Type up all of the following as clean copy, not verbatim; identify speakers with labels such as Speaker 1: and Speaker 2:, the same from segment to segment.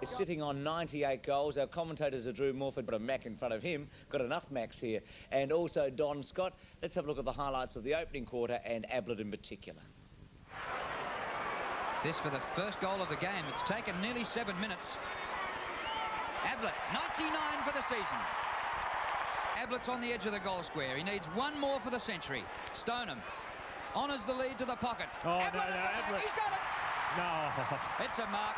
Speaker 1: is sitting on 98 goals. Our commentators are Drew Morford, but a Mac in front of him. Got enough Macs here. And also Don Scott. Let's have a look at the highlights of the opening quarter and Ablett in particular.
Speaker 2: This for the first goal of the game. It's taken nearly 7 minutes. Ablett, 99 for the season. Ablett's on the edge of the goal square. He needs one more for the century. Stoneham honours the lead to the pocket.
Speaker 3: Oh,
Speaker 2: Ablett
Speaker 3: no,
Speaker 2: Ablett. He's got it.
Speaker 3: No.
Speaker 2: It's a mark.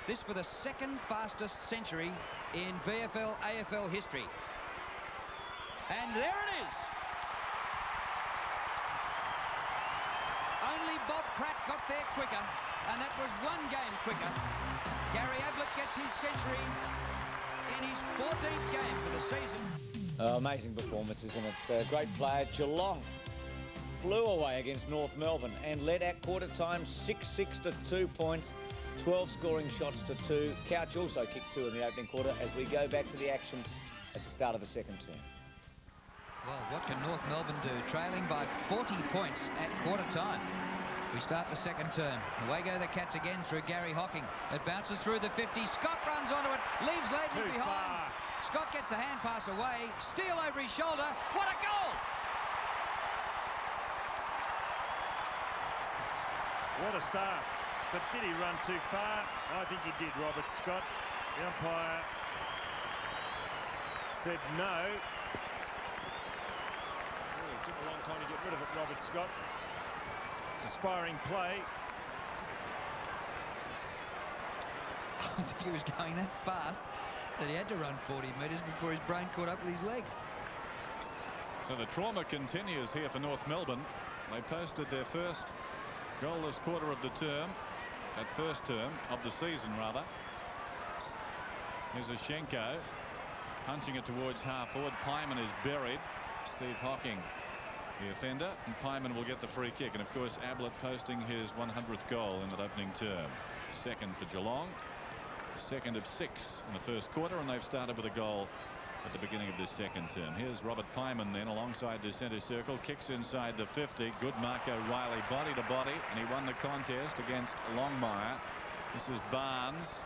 Speaker 2: This for the second fastest century in VFL AFL history. And there it is. Only Bob Pratt got there quicker, and that was one game quicker. Gary Ablett gets his century in his 14th game for the season.
Speaker 1: Oh, amazing performance, isn't it? Great player. Geelong flew away against North Melbourne and led at quarter time 6-6 to 2 points, 12 scoring shots to 2. Couch also kicked 2 in the opening quarter as we go back to the action at the start of the second term.
Speaker 2: Well, what can North Melbourne do? Trailing by 40 points at quarter time. We start the second term. Away go the Cats again through Gary Hocking. It bounces through the 50. Scott runs onto it, leaves Ladley behind.
Speaker 3: Far.
Speaker 2: Scott gets the hand pass away. Steele over his shoulder. What a goal!
Speaker 3: What a start. But did he run too far? I think he did, Robert Scott. The umpire said no. Oh, it took a long time to get rid of it, Robert Scott. Aspiring play.
Speaker 2: I think he was going that fast that he had to run 40 metres before his brain caught up with his legs.
Speaker 4: So the trauma continues here for North Melbourne. They posted their first goalless quarter of the term, that first term of the season rather. Here's a Schenko punching it towards half forward. Pyman is buried. Steve Hocking the offender, and Pyman will get the free kick. And of course Ablett posting his 100th goal in that opening term. Second for Geelong, the second of 6 in the first quarter, and they've started with a goal at the beginning of this second term. Here's Robert Pyman then alongside the centre circle, kicks inside the 50. Good Marco Riley, body to body, and he won the contest against Longmire. This is Barnes.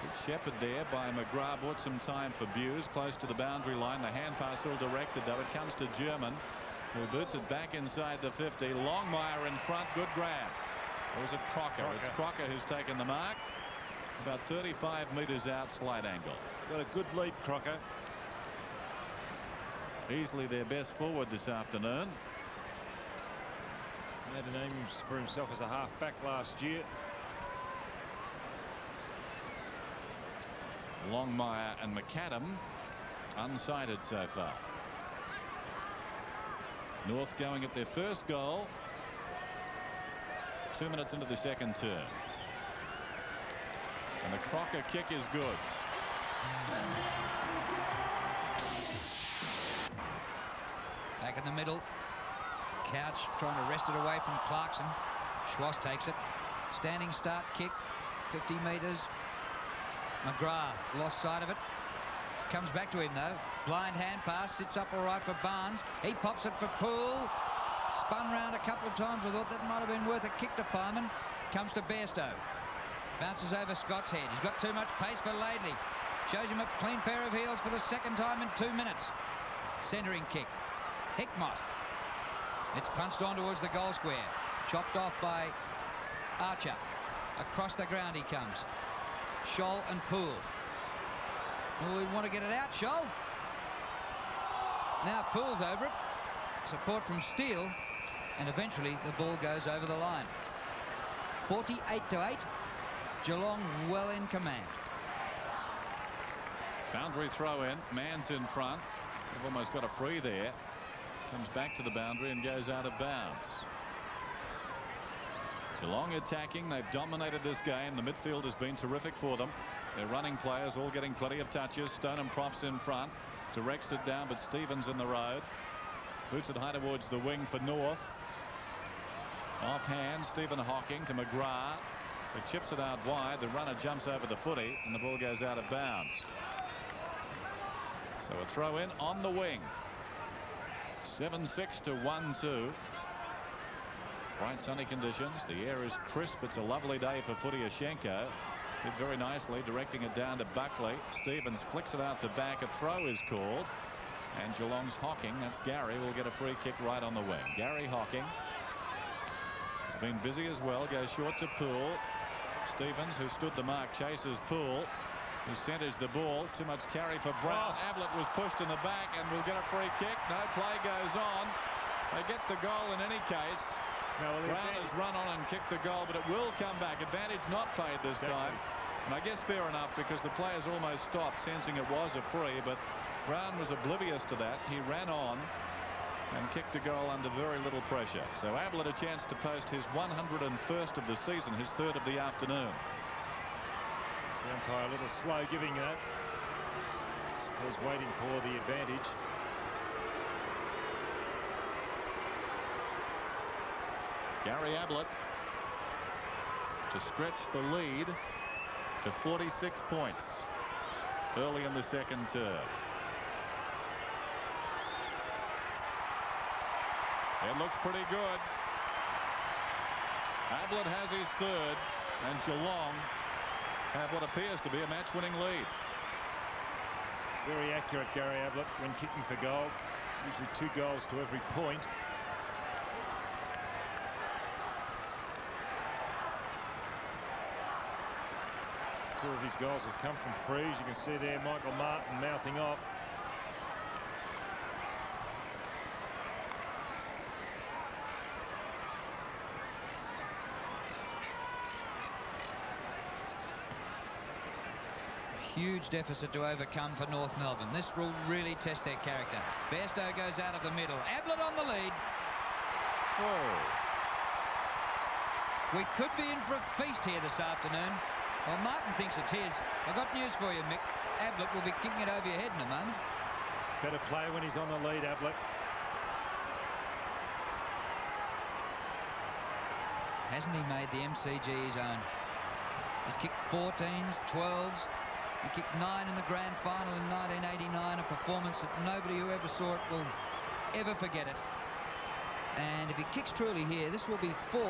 Speaker 4: Good shepherd there by McGrath, bought some time for Buse close to the boundary line. The hand pass all directed though. It comes to German, who boots it back inside the 50. Longmire in front. Good grab. Or is it Crocker? It's Crocker who's taken the mark. About 35 metres out, slight angle.
Speaker 3: Got a good lead, Crocker.
Speaker 4: Easily their best forward this afternoon.
Speaker 3: Made a name for himself as a half-back last year.
Speaker 4: Longmire and McAdam unsighted so far. North going at their first goal 2 minutes into the second term. And the Crocker kick is good.
Speaker 2: Back in the middle. Couch trying to wrest it away from Clarkson. Schwass takes it. Standing start kick. 50 metres. McGrath lost sight of it. Comes back to him though. Blind hand pass. Sits up all right for Barnes. He pops it for Poole. Spun round a couple of times. I thought that might have been worth a kick to Pyman. Comes to Bairstow. Bounces over Scott's head. He's got too much pace for Laidley. Shows him a clean pair of heels for the second time in 2 minutes. Centering kick. Hickmott. It's punched on towards the goal square. Chopped off by Archer. Across the ground he comes. Scholl and Poole. Oh, we want to get it out, Scholl. Now Poole's over it. Support from Steele. And eventually the ball goes over the line. 48-8. Geelong well in command.
Speaker 4: Boundary throw in. Man's in front. They've almost got a free there. Comes back to the boundary and goes out of bounds. Geelong attacking. They've dominated this game. The midfield has been terrific for them. They're running players, all getting plenty of touches. Stoneham props in front. Directs it down, but Stevens in the road. Boots it high towards the wing for North. Offhand, Stephen Hocking to McGrath. Who chips it out wide. The runner jumps over the footy, and the ball goes out of bounds. So a throw in on the wing. 7-6 to 1-2. Bright sunny conditions. The air is crisp. It's a lovely day for footy. Ashenko did very nicely, directing it down to Buckley. Stevens flicks it out the back. A throw is called. And Geelong's Hocking, that's Gary, will get a free kick right on the wing. Gary Hocking has been busy as well. Goes short to Poole. Stevens, who stood the mark, chases Poole, who centres the ball. Too much carry for Brown. Ablett was pushed in the back and will get a free kick. No play goes on. They get the goal in any case.
Speaker 3: No, well,
Speaker 4: Brown has run on and kicked the goal, but it will come back. Advantage not paid this time. And I guess fair enough, because the players almost stopped, sensing it was a free, but Brown was oblivious to that. He ran on and kicked a goal under very little pressure. So Ablett a chance to post his 101st of the season, his 3rd of the afternoon.
Speaker 3: The umpire a little slow giving that. I suppose waiting for the advantage.
Speaker 4: Gary Ablett to stretch the lead to 46 points early in the second term. It looks pretty good. Ablett has his 3rd, and Geelong have what appears to be a match-winning lead.
Speaker 3: Very accurate, Gary Ablett, when kicking for goal. Usually 2 goals to every point. Two of his goals have come from frees. You can see there Michael Martin mouthing off.
Speaker 2: Huge deficit to overcome for North Melbourne. This will really test their character. Bairstow goes out of the middle. Ablett on the lead.
Speaker 4: Whoa.
Speaker 2: We could be in for a feast here this afternoon. Well, Martin thinks it's his. I've got news for you, Mick. Ablett will be kicking it over your head in a moment.
Speaker 3: Better play when he's on the lead, Ablett.
Speaker 2: Hasn't he made the MCG his own? He's kicked 14s, 12s. He kicked 9 in the grand final in 1989, a performance that nobody who ever saw it will ever forget it. And if he kicks truly here, this will be 4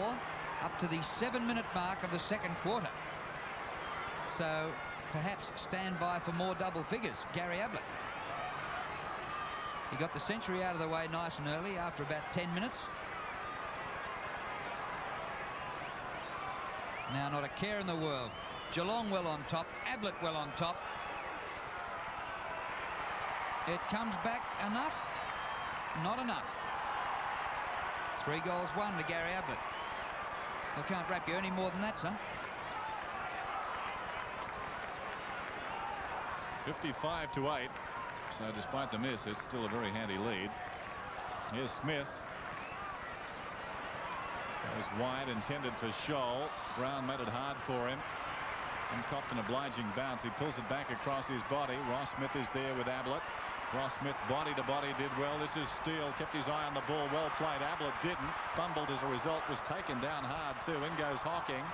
Speaker 2: up to the 7-minute mark of the second quarter. So perhaps stand by for more double figures. Gary Ablett. He got the century out of the way nice and early after about 10 minutes. Now not a care in the world. Geelong well on top. Ablett well on top. It comes back enough? Not enough. 3 goals, 1 to Gary Ablett. I can't wrap you any more than that, son.
Speaker 4: 55-8. So despite the miss, it's still a very handy lead. Here's Smith. Goes wide, intended for Scholl. Brown made it hard for him and copped an obliging bounce. He pulls it back across his body. Ross Smith is there with Ablett. Ross Smith body to body did well. This is Steele. Kept his eye on the ball. Well played. Ablett didn't. Fumbled as a result. Was taken down hard too. In goes Hocking.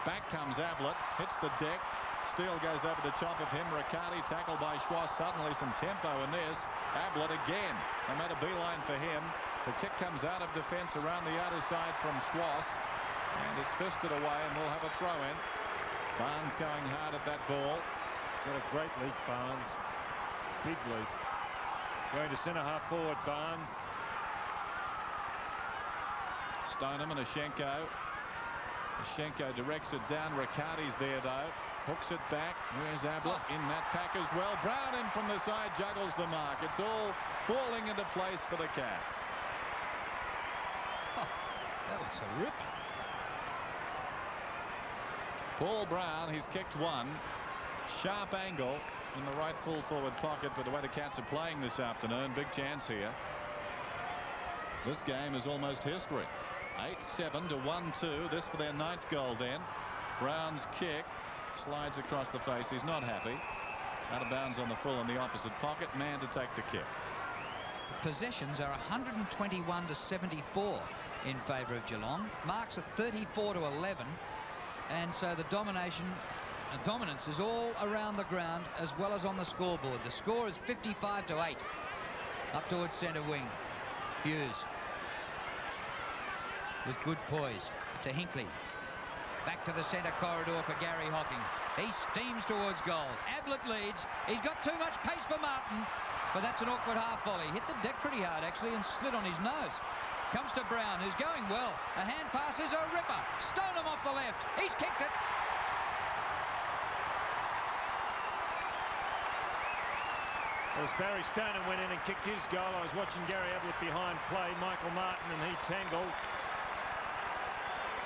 Speaker 4: Back comes Ablett. Hits the deck. Steele goes over the top of him. Riccardi tackled by Schwass. Suddenly some tempo in this. Ablett again. They made a beeline for him. The kick comes out of defence around the outer side from Schwass. And it's fisted away and we'll have a throw in. Barnes going hard at that ball.
Speaker 3: Got a great leap, Barnes. Big leap. Going to centre half forward, Barnes.
Speaker 4: Stoneham and Ashenko. Ashenko directs it down. Riccardi's there though. Hooks it back. Where's Ablett? In that pack as well. Brown in from the side, juggles the mark. It's all falling into place for the Cats.
Speaker 2: Oh, that was a ripper.
Speaker 4: Paul Brown, he's kicked 1. Sharp angle in the right full forward pocket, but the way the Cats are playing this afternoon, big chance here. This game is almost history. 8-7 to 1-2. This for their 9th goal then. Brown's kick slides across the face. He's not happy. Out of bounds on the full in the opposite pocket. Man to take the kick.
Speaker 2: Possessions are 121 to 74 in favour of Geelong. Marks are 34 to 11. And so the dominance is all around the ground as well as on the scoreboard. The score is 55-8. Up towards centre wing. Hughes. with good poise to Hinckley. Back to the centre corridor for Gary Hocking. He steams towards goal. Ablett leads. He's got too much pace for Martin, but that's an awkward half volley. Hit the deck pretty hard, actually, and slid on his nose. Comes to Brown, who's going well. A hand pass is a ripper. Stoneham off the left. He's kicked it.
Speaker 3: As Barry Stoneham went in and kicked his goal, I was watching Gary Ablett behind play Michael Martin, and he tangled.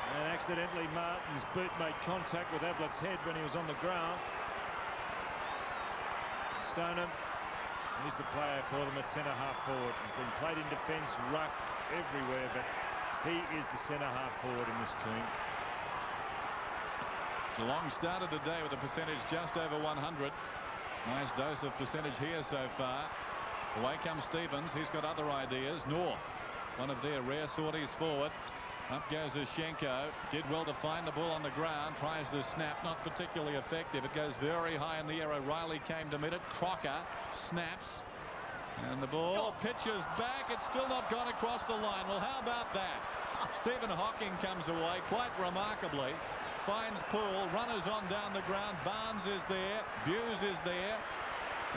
Speaker 3: And accidentally, Martin's boot made contact with Ablett's head when he was on the ground. Stoneham, he's the player for them at centre half forward. He's been played in defence, ruck, everywhere, but he is the centre half forward in this team.
Speaker 4: Geelong started the day with a percentage just over 100. Nice dose of percentage here so far. Away comes Stevens. He's got other ideas. North, one of their rare sorties forward. Up goes Ashenko. Did well to find the ball on the ground. Tries to snap. Not particularly effective. It goes very high in the air. O'Reilly came to meet it. Crocker snaps. And the ball pitches back. It's still not gone across the line. Well, how about that? Stephen Hocking comes away quite remarkably. Finds Poole. Runners on down the ground. Barnes is there. Buse is there.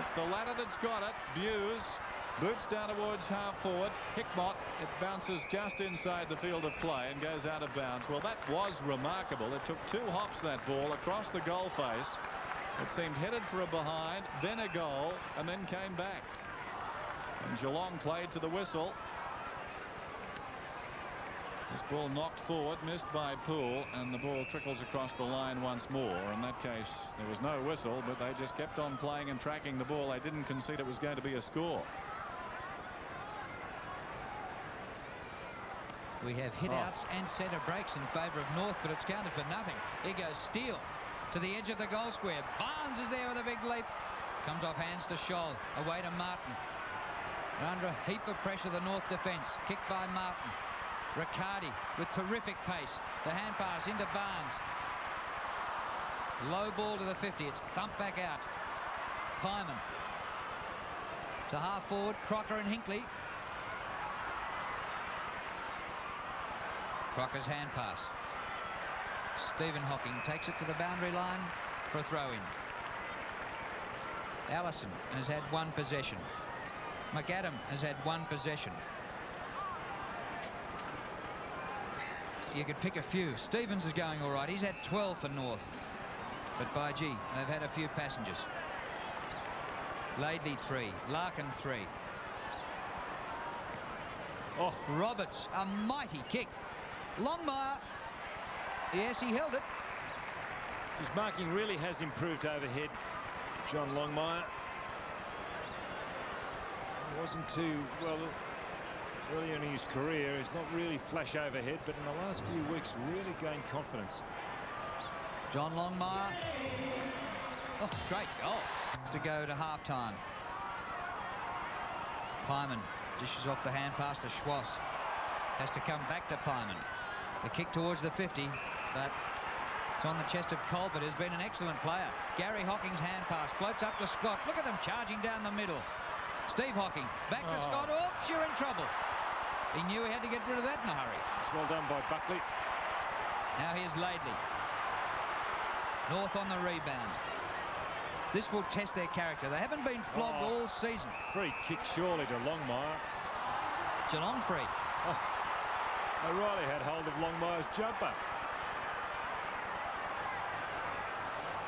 Speaker 4: It's the latter that's got it. Buse. Boots down towards half forward. Hickmott. It bounces just inside the field of play and goes out of bounds. Well, that was remarkable. It took 2 hops, that ball, across the goal face. It seemed headed for a behind, then a goal, and then came back. And Geelong played to the whistle. This ball knocked forward, missed by Poole, and the ball trickles across the line once more. In that case, there was no whistle, but they just kept on playing and tracking the ball. They didn't concede it was going to be a score.
Speaker 2: We have hit-outs and centre breaks in favour of North, but it's counted for nothing. Here goes Steele to the edge of the goal square. Barnes is there with a big leap. Comes off hands to Scholl. Away to Martin. Under a heap of pressure, the North defence. Kicked by Martin. Riccardi with terrific pace. The hand pass into Barnes. Low ball to the 50. It's thumped back out. Pyman to half forward. Crocker and Hinckley. Crocker's hand pass. Stephen Hocking takes it to the boundary line for a throw-in. Allison has had 1 possession. McAdam has had 1 possession. You could pick a few. Stevens is going all right. He's had 12 for North. But by gee, they've had a few passengers. Laidley 3. Larkin 3.
Speaker 3: Oh,
Speaker 2: Roberts, a mighty kick. Longmire. Yes, he held it.
Speaker 3: his marking really has improved overhead, John Longmire. He wasn't too well earlier in his career. He's not really flash overhead, but in the last few weeks really gained confidence.
Speaker 2: John Longmire. Oh, great goal. To go to half-time. Pyman dishes off the hand pass to Schwass. Has to come back to Pyman. The kick towards the 50, but it's on the chest of Colbert, who's been an excellent player. Gary Hocking's hand pass floats up to Scott. Look at them charging down the middle. Steve Hocking back to Scott. Oops, you're in trouble. He knew he had to get rid of that in a hurry.
Speaker 3: It's well done by Buckley.
Speaker 2: Now here's Laidley. North on the rebound. This will test their character. They haven't been flogged all season.
Speaker 3: Free kick surely to Longmire.
Speaker 2: Geelong free.
Speaker 3: Oh, O'Reilly had hold of Longmire's jumper.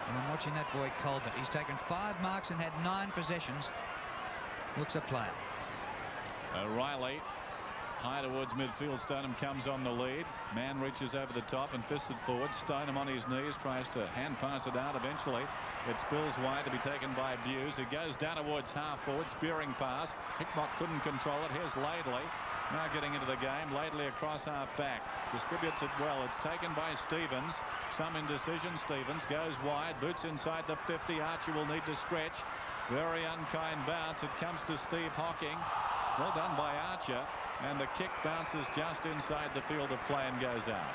Speaker 2: And I'm watching that boy Colbert. He's taken 5 marks and had 9 possessions. Looks a player.
Speaker 4: O'Reilly high towards midfield. Stoneham comes on the lead. Man reaches over the top and fists it forward. Stoneham on his knees tries to hand pass it out. Eventually it spills wide to be taken by Buse. It goes down towards half forward. Spearing pass. Hickmott couldn't control it. Here's Laidley. Now getting into the game. Laidley across half back. Distributes it well. It's taken by Stevens. Some indecision. Stevens goes wide. Boots inside the 50. Archie will need to stretch. Very unkind bounce. It comes to Steve Hocking. Well done by Archer. And the kick bounces just inside the field of play and goes out.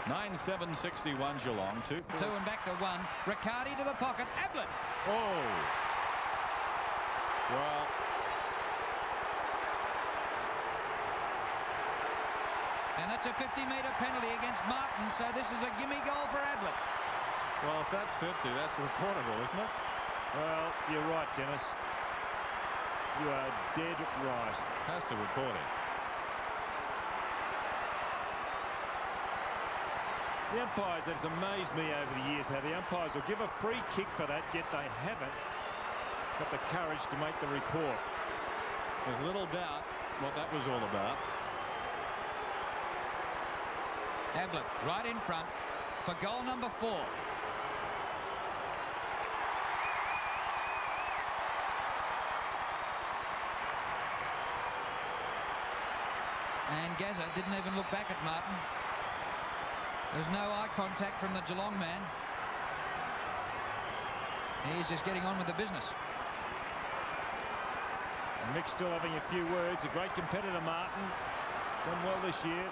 Speaker 4: 9-7-61 Geelong. 2
Speaker 2: and back to 1. Riccardi to the pocket. Ablett.
Speaker 4: Oh. Well,
Speaker 2: And that's a 50-metre penalty against Martin, so this is a gimme goal for Ablett.
Speaker 4: Well, if that's 50, that's reportable, isn't it?
Speaker 3: Well, you're right, Dennis. You are dead right.
Speaker 4: Has to report it.
Speaker 3: The umpires, that's amazed me over the years, how the umpires will give a free kick for that, yet they haven't got the courage to make the report.
Speaker 4: There's little doubt what that was all about.
Speaker 2: Ablett right in front for goal number 4. And Gazza didn't even look back at Martin. There's no eye contact from the Geelong man. He's just getting on with the business.
Speaker 3: And Mick's still having a few words. A great competitor, Martin. Done well this year.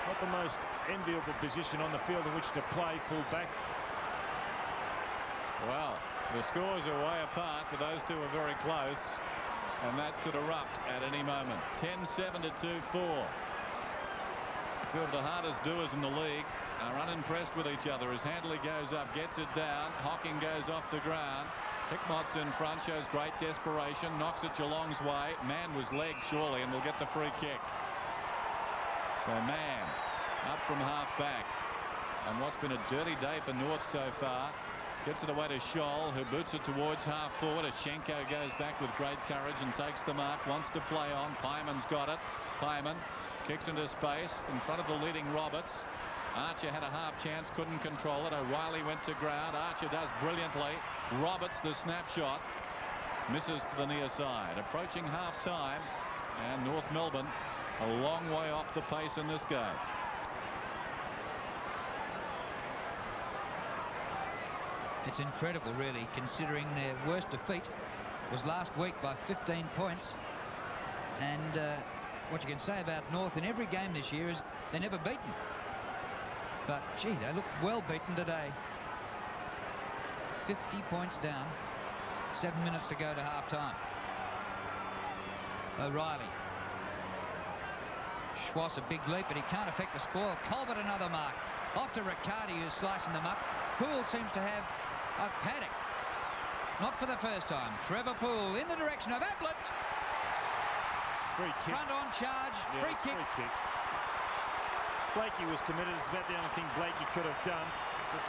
Speaker 3: Not the most enviable position on the field in which to play full-back.
Speaker 4: Well, the scores are way apart, but those two are very close. And that could erupt at any moment. 10-7 to 2-4. Two of the hardest doers in the league are unimpressed with each other as Handley goes up, gets it down. Hocking goes off the ground. Hickmott's in front, shows great desperation, knocks it Geelong's way. Mann was legged surely and will get the free kick. So Mann up from half back. And what's been a dirty day for North so far. Gets it away to Scholl, who boots it towards half forward. Ashenko goes back with great courage and takes the mark. Wants to play on. Pyman's got it. Pyman kicks into space in front of the leading Roberts. Archer had a half chance, couldn't control it. O'Reilly went to ground. Archer does brilliantly. Roberts, the snapshot, misses to the near side. Approaching half time, and North Melbourne a long way off the pace in this game.
Speaker 2: It's incredible, really, considering their worst defeat was last week by 15 points. And what you can say about North in every game this year is they're never beaten. But, gee, they look well beaten today. 50 points down. 7 minutes to go to half-time. O'Reilly. Schwass a big leap, but he can't affect the spoil. Colbert another mark. Off to Riccardi, who's slicing them up. Poole seems to have a paddock. Not for the first time. Trevor Poole in the direction of Ablett.
Speaker 3: Free kick.
Speaker 2: Front on charge.
Speaker 3: Yeah,
Speaker 2: free kick.
Speaker 3: Free kick. Blakey was committed. It's about the only thing Blakey could have done. But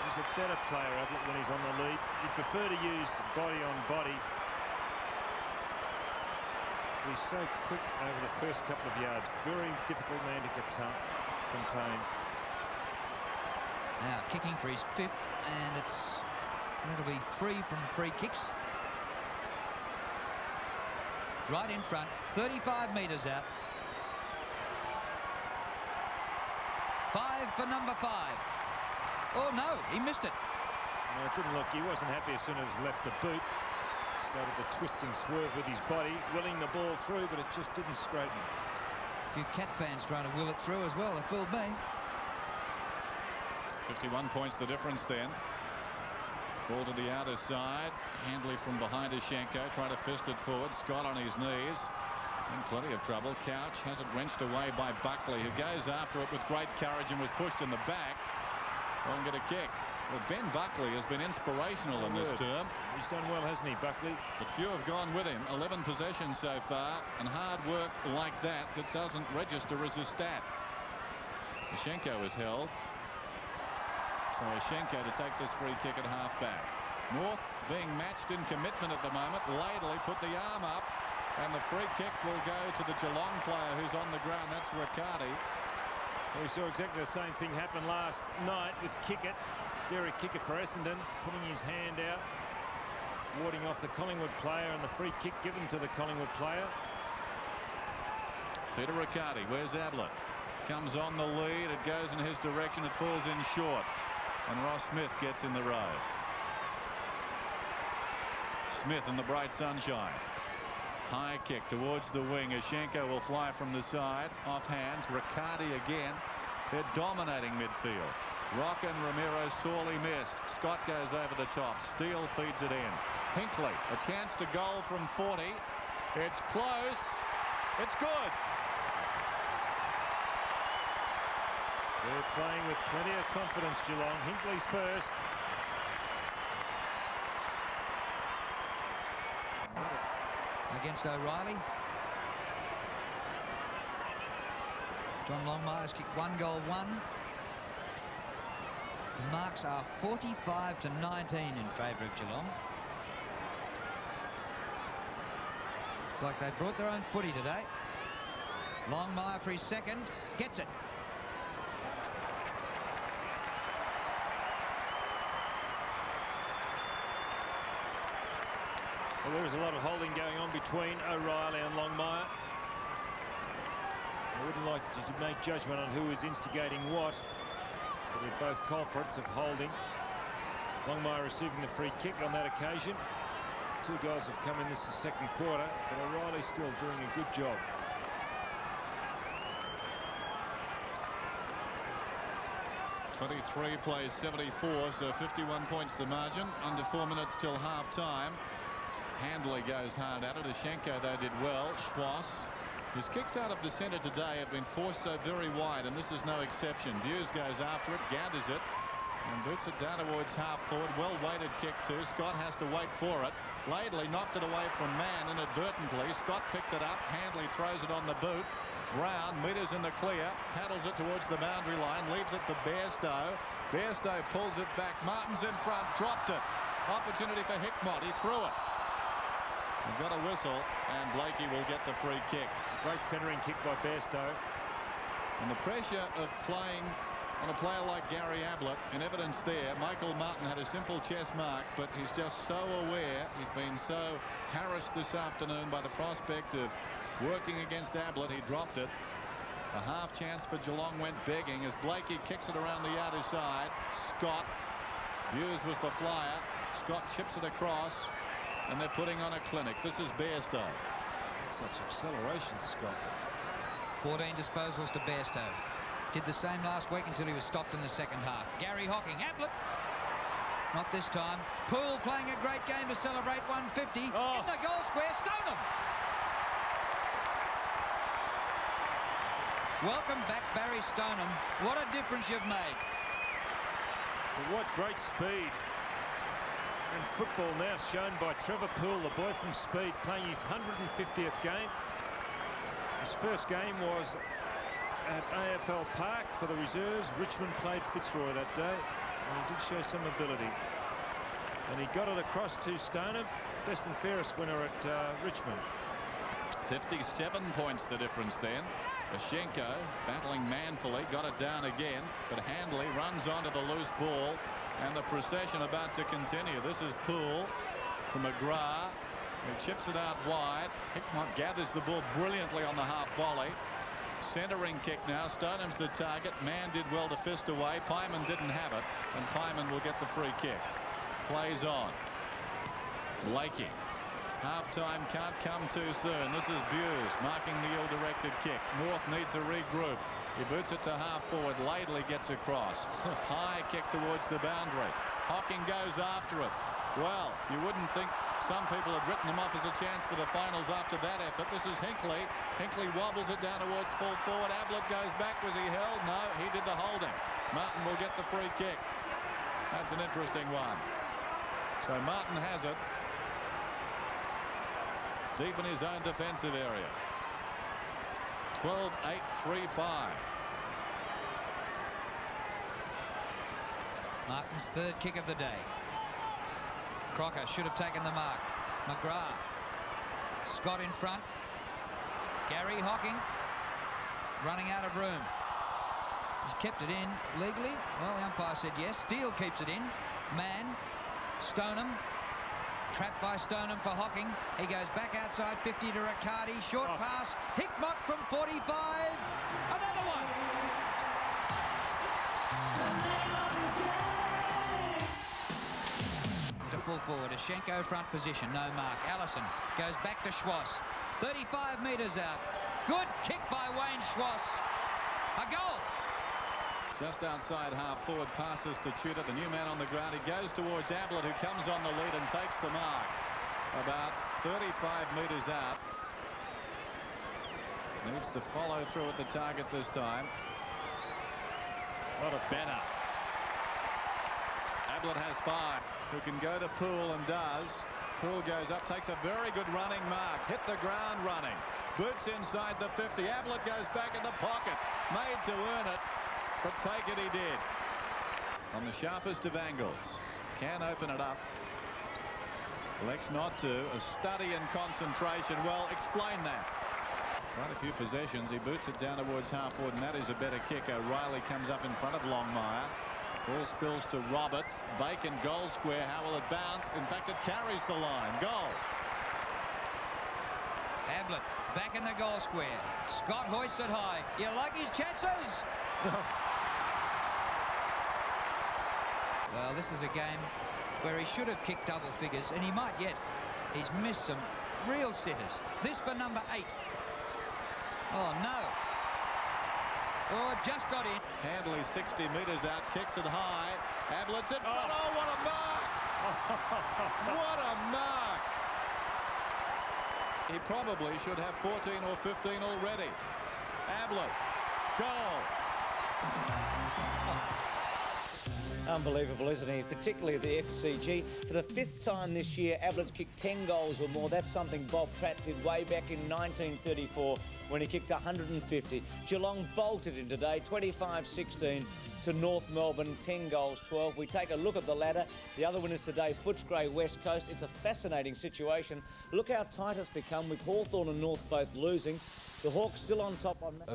Speaker 3: he's a better player, Ablett, when he's on the lead. He'd prefer to use body on body. He's so quick over the first couple of yards. Very difficult man to contain.
Speaker 2: Now kicking for his 5th, and it'll be 3 from free kicks. Right in front, 35 metres out. 5 for number 5. Oh no, he missed it.
Speaker 3: No, it didn't look. He wasn't happy as soon as he left the boot. Started to twist and swerve with his body, willing the ball through, but it just didn't straighten.
Speaker 2: A few Cat fans trying to will it through as well. They fooled me.
Speaker 4: 51 points the difference then. Ball to the outer side. Handley from behind Ashenko, trying to fist it forward. Scott on his knees. In plenty of trouble. Couch has it wrenched away by Buckley, who goes after it with great courage and was pushed in the back. Won't get a kick. Well, Ben Buckley has been inspirational in this term.
Speaker 3: He's done well, hasn't he, Buckley?
Speaker 4: But few have gone with him. 11 possessions so far, and hard work like that doesn't register as a stat. Ashenko is held. So Ashenko to take this free kick at half back. North being matched in commitment at the moment. Laidley put the arm up, and the free kick will go to the Geelong player who's on the ground. That's Riccardi.
Speaker 3: We saw exactly the same thing happen last night with Kickett. Derek Kickett for Essendon, putting his hand out, warding off the Collingwood player, and the free kick given to the Collingwood player.
Speaker 4: Peter Riccardi, where's Ablett? Comes on the lead, it goes in his direction, it falls in short, and Ross Smith gets in the road. Smith in the bright sunshine. High kick towards the wing. Ashenko will fly from the side, off hands. Riccardi again. They're dominating midfield. Rock and Ramiro sorely missed. Scott goes over the top. Steele feeds it in. Hinkley, a chance to goal from 40. It's close. It's good.
Speaker 3: They're playing with plenty of confidence, Geelong. Hinkley's first.
Speaker 2: Against O'Reilly. John Longmire's kicked 1 goal, 1. The marks are 45-19 in favour of Geelong. Looks like they brought their own footy today. Longmire for his second. Gets it.
Speaker 3: Well, there was a lot of holding going on between O'Reilly and Longmire. I wouldn't like to make judgment on who is instigating what, but they're both culprits of holding. Longmire receiving the free kick on that occasion. 2 goals have come in this second quarter, but O'Reilly's still doing a good job.
Speaker 4: '23 plays 74, so 51 points the margin. Under 4 minutes till half time. Handley goes hard at it. Ashenko, though, did well. Schwass. His kicks out of the centre today have been forced so very wide, and this is no exception. Hughes goes after it, gathers it, and boots it down towards half forward. Well-weighted kick too. Scott has to wait for it. Laidley knocked it away from Mann inadvertently. Scott picked it up. Handley throws it on the boot. Brown meters in the clear, paddles it towards the boundary line, leaves it for Bairstow. Bairstow pulls it back. Martin's in front, dropped it. Opportunity for Hickmott. He threw it. We've got a whistle, and Blakey will get the free kick.
Speaker 3: Great centering kick by Bairstow.
Speaker 4: And the pressure of playing on a player like Gary Ablett, in evidence there. Michael Martin had a simple chest mark, but he's just so aware. He's been so harassed this afternoon by the prospect of working against Ablett. He dropped it. A half chance for Geelong went begging as Blakey kicks it around the outer side. Scott. Hughes was the flyer. Scott chips it across, and they're putting on a clinic. This is Bairstow.
Speaker 3: Such acceleration, Scott.
Speaker 2: 14 disposals to Bairstow. Did the same last week until he was stopped in the second half. Gary Hocking. Ablett. Not this time. Poole playing a great game to celebrate 150.
Speaker 3: Oh.
Speaker 2: In the goal square. Stoneham. Welcome back, Barry Stoneham. What a difference you've made.
Speaker 3: But what great speed. And football now shown by Trevor Poole, the boy from Speed, playing his 150th game. His first game was at AFL Park for the reserves. Richmond played Fitzroy that day, and he did show some ability. And he got it across to Stoneham, best and fairest winner at Richmond.
Speaker 4: 57 points the difference then. Ashenko battling manfully, got it down again, but Handley runs onto the loose ball, and the procession about to continue. This is Poole to McGrath, who chips it out wide. Hickmott gathers the ball brilliantly on the half volley. Centering kick now. Stoneham's the target. Mann did well to fist away. Pyman didn't have it, and Pyman will get the free kick. Plays on. Blakey. Half-time can't come too soon. This is Buse marking the ill-directed kick. North need to regroup. He boots it to half forward. Laidley gets across. High kick towards the boundary. Hocking goes after it. Well, you wouldn't think some people had written them off as a chance for the finals after that effort. This is Hinkley. Hinkley wobbles it down towards full forward. Ablett goes back. Was he held? No, he did the holding. Martin will get the free kick. That's an interesting one. So Martin has it. Deep in his own defensive area. 12-8-3-5.
Speaker 2: Martin's third kick of the day. Crocker should have taken the mark. McGrath. Scott in front. Gary Hocking running out of room. He's kept it in legally. Well, the umpire said yes. Steele keeps it in. Mann. Stoneham. Trapped by Stoneham for Hocking. He goes back outside 50 to Riccardi. Short pass. Hickmott from 45. Another one. To full forward. Ashenko front position. No mark. Allison goes back to Schwass. 35 metres out. Good kick by Wayne Schwass. A goal.
Speaker 4: Just outside half forward, passes to Tudor, the new man on the ground. He goes towards Ablett, who comes on the lead and takes the mark. About 35 metres out. Needs to follow through at the target this time.
Speaker 3: Not a
Speaker 4: Benner. Ablett has 5. Who can go to Poole and does. Poole goes up, takes a very good running mark. Hit the ground running. Boots inside the 50. Ablett goes back in the pocket. Made to earn it, but take it he did. On the sharpest of angles. Can open it up. Elects not to. A study and concentration. Well, explain that. Quite a few possessions. He boots it down towards half forward, and that is a better kick. O'Reilly comes up in front of Longmire. Ball spills to Roberts. Bacon, goal square. How will it bounce? In fact, it carries the line. Goal.
Speaker 2: Ablett back in the goal square. Scott hoists it high. You like his chances? Well, this is a game where he should have kicked double figures, and he might yet. He's missed some real sitters. This for number 8. Oh, no. Oh, it just got in.
Speaker 4: Handley 60 metres out, kicks it high. Ablett's in front. Oh, what a mark! What a mark! He probably should have 14 or 15 already. Ablett, goal.
Speaker 1: Unbelievable, isn't he? Particularly at the MCG. For the 5th time this year, Ablett's kicked 10 goals or more. That's something Bob Pratt did way back in 1934 when he kicked 150. Geelong bolted in today, 25-16 to North Melbourne, 10 goals, 12. We take a look at the ladder. The other winners today, Footscray, West Coast. It's a fascinating situation. Look how tight it's become with Hawthorn and North both losing. The Hawks still on top on that.